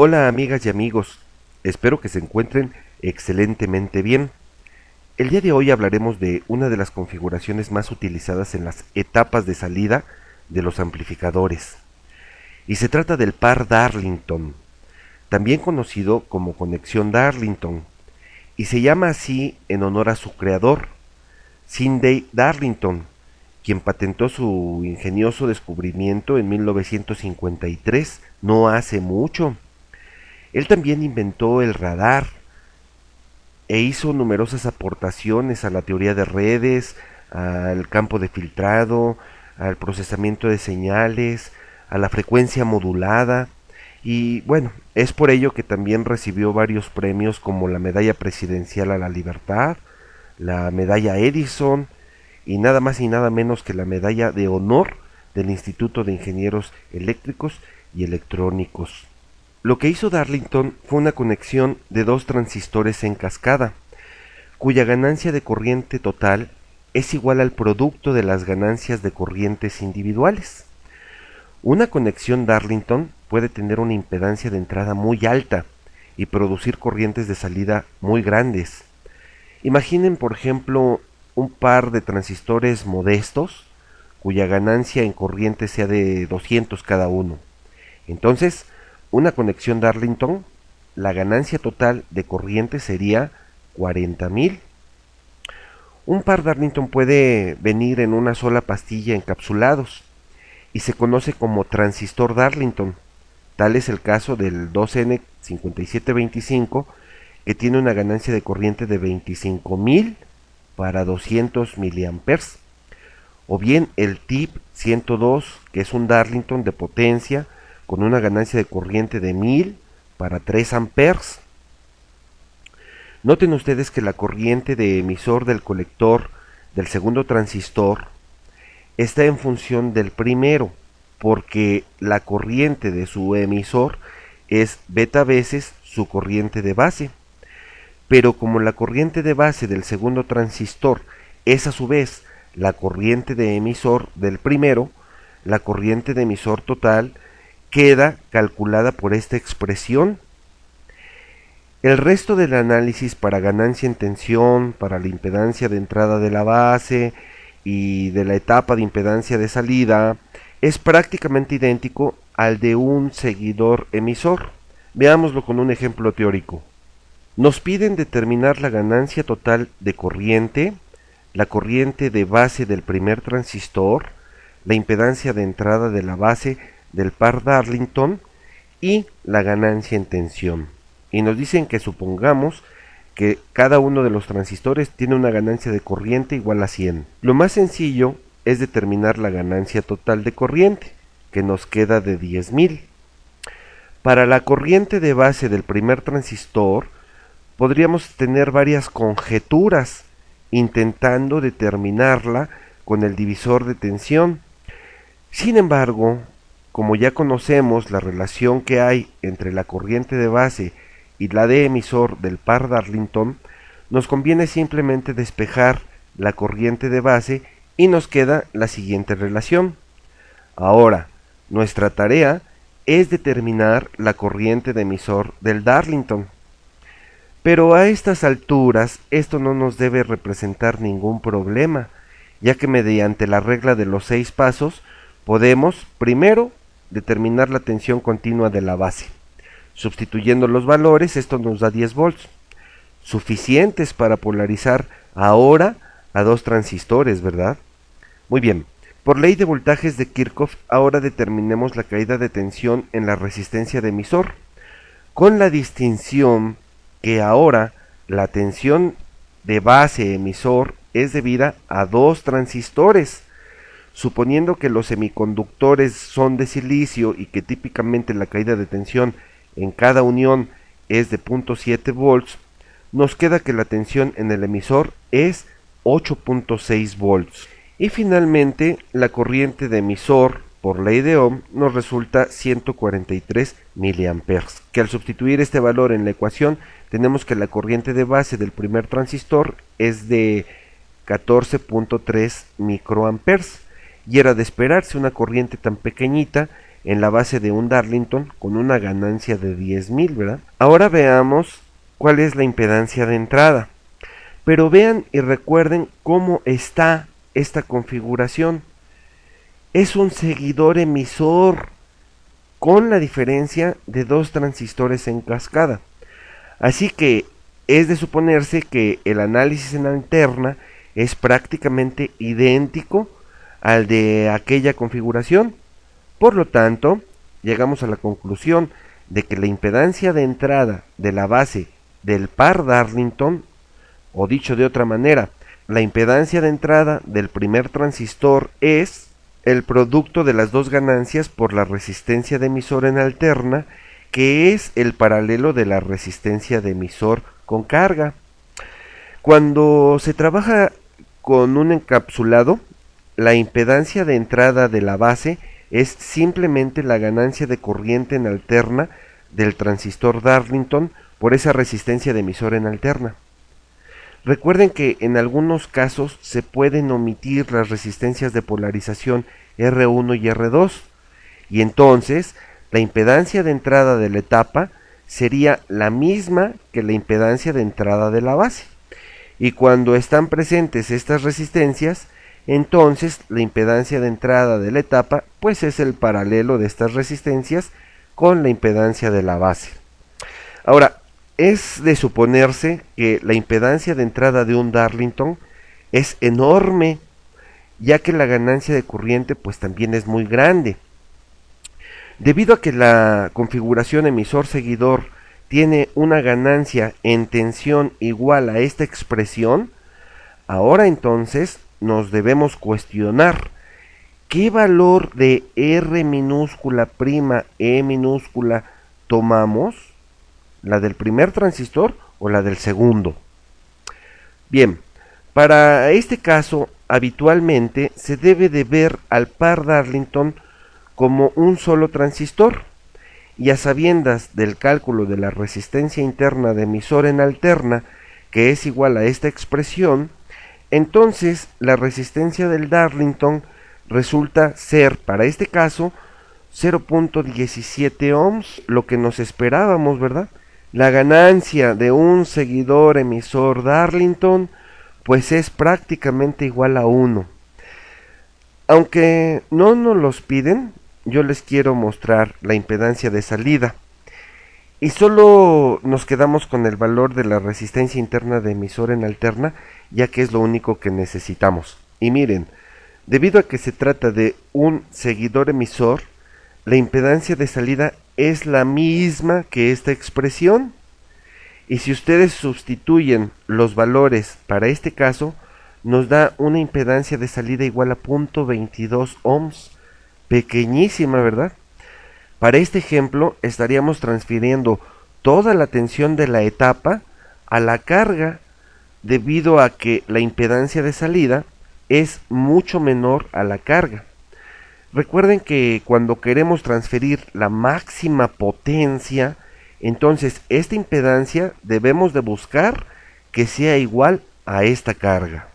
Hola amigas y amigos, espero que se encuentren excelentemente bien. El día de hoy hablaremos de una de las configuraciones más utilizadas en las etapas de salida de los amplificadores. Y se trata del par Darlington, también conocido como conexión Darlington, y se llama así en honor a su creador, Sidney Darlington, quien patentó su ingenioso descubrimiento en 1953, no hace mucho. Él también inventó el radar e hizo numerosas aportaciones a la teoría de redes, al campo de filtrado, al procesamiento de señales, a la frecuencia modulada, y bueno, es por ello que también recibió varios premios como la Medalla Presidencial a la Libertad, la Medalla Edison y nada más y nada menos que la Medalla de Honor del Instituto de Ingenieros Eléctricos y Electrónicos. Lo que hizo Darlington fue una conexión de dos transistores en cascada, cuya ganancia de corriente total es igual al producto de las ganancias de corrientes individuales. Una conexión Darlington puede tener una impedancia de entrada muy alta y producir corrientes de salida muy grandes. Imaginen, por ejemplo, un par de transistores modestos cuya ganancia en corriente sea de 200 cada uno. Entonces, una conexión Darlington, la ganancia total de corriente sería 40.000. Un par Darlington puede venir en una sola pastilla encapsulados y se conoce como transistor Darlington. Tal es el caso del 2N5725, que tiene una ganancia de corriente de 25.000 para 200 miliamperes. O bien el TIP 102, que es un Darlington de potencia con una ganancia de corriente de 1000 para 3 amperes. Noten ustedes que la corriente de emisor del colector del segundo transistor está en función del primero, porque la corriente de su emisor es beta veces su corriente de base. Pero como la corriente de base del segundo transistor es a su vez la corriente de emisor del primero, la corriente de emisor total queda calculada por esta expresión. El resto del análisis para ganancia en tensión, para la impedancia de entrada de la base y de la etapa de impedancia de salida es prácticamente idéntico al de un seguidor emisor. Veámoslo con un ejemplo teórico. Nos piden determinar la ganancia total de corriente, la corriente de base del primer transistor, la impedancia de entrada de la base del par Darlington y la ganancia en tensión. Y nos dicen que supongamos que cada uno de los transistores tiene una ganancia de corriente igual a 100. Lo más sencillo es determinar la ganancia total de corriente, que nos queda de 10.000. Para la corriente de base del primer transistor, podríamos tener varias conjeturas intentando determinarla con el divisor de tensión. Sin embargo, como ya conocemos la relación que hay entre la corriente de base y la de emisor del par Darlington, nos conviene simplemente despejar la corriente de base y nos queda la siguiente relación. Ahora, nuestra tarea es determinar la corriente de emisor del Darlington. Pero a estas alturas esto no nos debe representar ningún problema, ya que mediante la regla de los 6 pasos podemos, primero, determinar la tensión continua de la base. Sustituyendo los valores, esto nos da 10 volts, suficientes para polarizar ahora a dos transistores, ¿verdad? Muy bien, por ley de voltajes de Kirchhoff, ahora determinemos la caída de tensión en la resistencia de emisor, con la distinción que ahora la tensión de base emisor es debida a dos transistores. Suponiendo que los semiconductores son de silicio y que típicamente la caída de tensión en cada unión es de 0.7 volts, nos queda que la tensión en el emisor es 8.6 volts. Y finalmente, la corriente de emisor, por ley de Ohm, nos resulta 143 miliamperes, que al sustituir este valor en la ecuación, tenemos que la corriente de base del primer transistor es de 14.3 microamperes, y era de esperarse una corriente tan pequeñita en la base de un Darlington con una ganancia de 10.000, ¿verdad? Ahora veamos cuál es la impedancia de entrada. Pero vean y recuerden cómo está esta configuración. Es un seguidor emisor con la diferencia de dos transistores en cascada. Así que es de suponerse que el análisis en alterna es prácticamente idéntico al de aquella configuración. Por lo tanto, llegamos a la conclusión de que la impedancia de entrada de la base del par Darlington, o dicho de otra manera, la impedancia de entrada del primer transistor es el producto de las dos ganancias por la resistencia de emisor en alterna, que es el paralelo de la resistencia de emisor con carga. Cuando se trabaja con un encapsulado, la impedancia de entrada de la base es simplemente la ganancia de corriente en alterna del transistor Darlington por esa resistencia de emisor en alterna. Recuerden que en algunos casos se pueden omitir las resistencias de polarización R1 y R2, y entonces la impedancia de entrada de la etapa sería la misma que la impedancia de entrada de la base. Y cuando están presentes estas resistencias, entonces la impedancia de entrada de la etapa pues es el paralelo de estas resistencias con la impedancia de la base. Ahora, es de suponerse que la impedancia de entrada de un Darlington es enorme, ya que la ganancia de corriente pues también es muy grande. Debido a que la configuración emisor-seguidor tiene una ganancia en tensión igual a esta expresión, ahora entonces nos debemos cuestionar qué valor de R minúscula prima E minúscula tomamos, la del primer transistor o la del segundo. Bien, para este caso habitualmente se debe de ver al par Darlington como un solo transistor, y a sabiendas del cálculo de la resistencia interna de emisor en alterna, que es igual a esta expresión, entonces la resistencia del Darlington resulta ser, para este caso, 0.17 ohms, lo que nos esperábamos, ¿verdad? La ganancia de un seguidor emisor Darlington pues es prácticamente igual a 1. Aunque no nos los piden, yo les quiero mostrar la impedancia de salida. Y solo nos quedamos con el valor de la resistencia interna de emisor en alterna, ya que es lo único que necesitamos. Y miren, debido a que se trata de un seguidor emisor, la impedancia de salida es la misma que esta expresión. Y si ustedes sustituyen los valores para este caso, nos da una impedancia de salida igual a 0.22 ohms, pequeñísima, ¿verdad? Para este ejemplo estaríamos transfiriendo toda la tensión de la etapa a la carga, debido a que la impedancia de salida es mucho menor a la carga. Recuerden que cuando queremos transferir la máxima potencia, entonces esta impedancia debemos de buscar que sea igual a esta carga.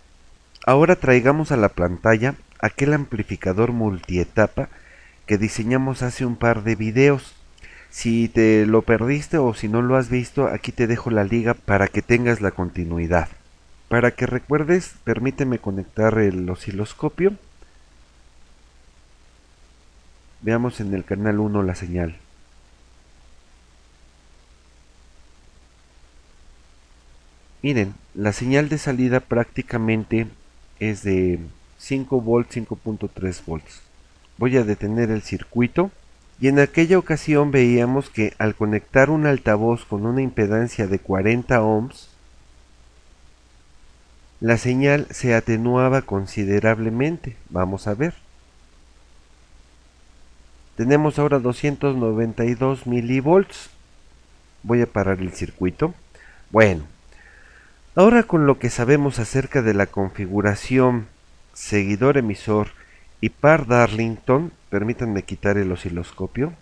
Ahora traigamos a la pantalla aquel amplificador multietapa que diseñamos hace un par de videos. Si te lo perdiste o si no lo has visto, aquí te dejo la liga para que tengas la continuidad. Para que recuerdes, permíteme conectar el osciloscopio. Veamos en el canal 1 la señal. Miren, la señal de salida prácticamente es de 5 volts, 5.3 volts. Voy a detener el circuito, y en aquella ocasión veíamos que al conectar un altavoz con una impedancia de 40 ohms, la señal se atenuaba considerablemente. Vamos a ver. Tenemos ahora 292 milivolts. Voy a parar el circuito. Bueno, ahora con lo que sabemos acerca de la configuración seguidor emisor y par Darlington, permítanme quitar el osciloscopio,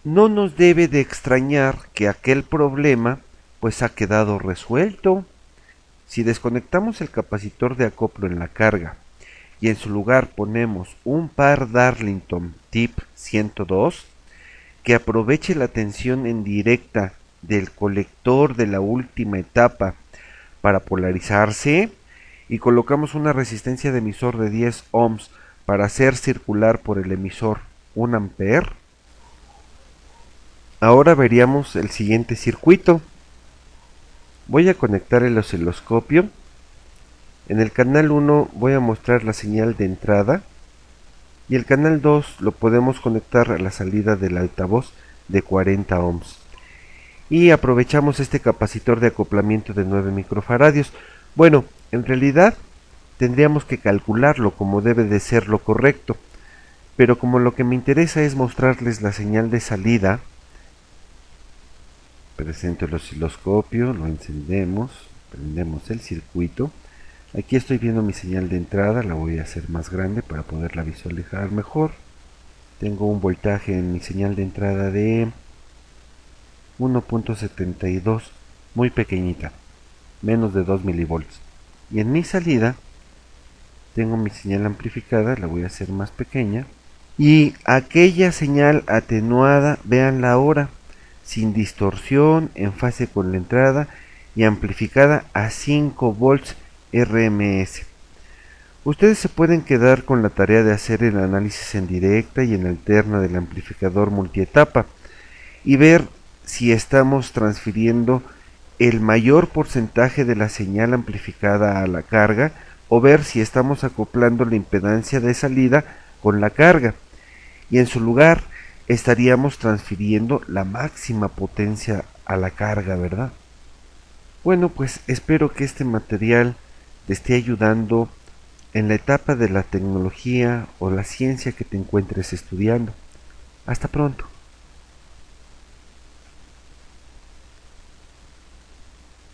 no nos debe de extrañar que aquel problema pues ha quedado resuelto. Si desconectamos el capacitor de acoplo en la carga y en su lugar ponemos un par Darlington tip 102 que aproveche la tensión en directa del colector de la última etapa para polarizarse, y colocamos una resistencia de emisor de 10 ohms para hacer circular por el emisor 1 ampere, ahora veríamos el siguiente circuito. Voy a conectar el osciloscopio. En el canal 1 voy a mostrar la señal de entrada y el canal 2 lo podemos conectar a la salida del altavoz de 40 ohms. Y aprovechamos este capacitor de acoplamiento de 9 microfaradios. Bueno, en realidad tendríamos que calcularlo como debe de ser lo correcto, pero como lo que me interesa es mostrarles la señal de salida, presento el osciloscopio, lo encendemos, prendemos el circuito. Aquí estoy viendo mi señal de entrada, la voy a hacer más grande para poderla visualizar mejor. Tengo un voltaje en mi señal de entrada de 1.72, muy pequeñita, menos de 2 milivolts. Y en mi salida tengo mi señal amplificada, la voy a hacer más pequeña. Y aquella señal atenuada, veanla ahora, sin distorsión, en fase con la entrada y amplificada a 5 volts RMS. Ustedes se pueden quedar con la tarea de hacer el análisis en directa y en alterna del amplificador multietapa y ver si estamos transfiriendo el mayor porcentaje de la señal amplificada a la carga, o ver si estamos acoplando la impedancia de salida con la carga, y en su lugar estaríamos transfiriendo la máxima potencia a la carga, ¿verdad? Bueno, pues espero que este material te esté ayudando en la etapa de la tecnología o la ciencia que te encuentres estudiando. Hasta pronto.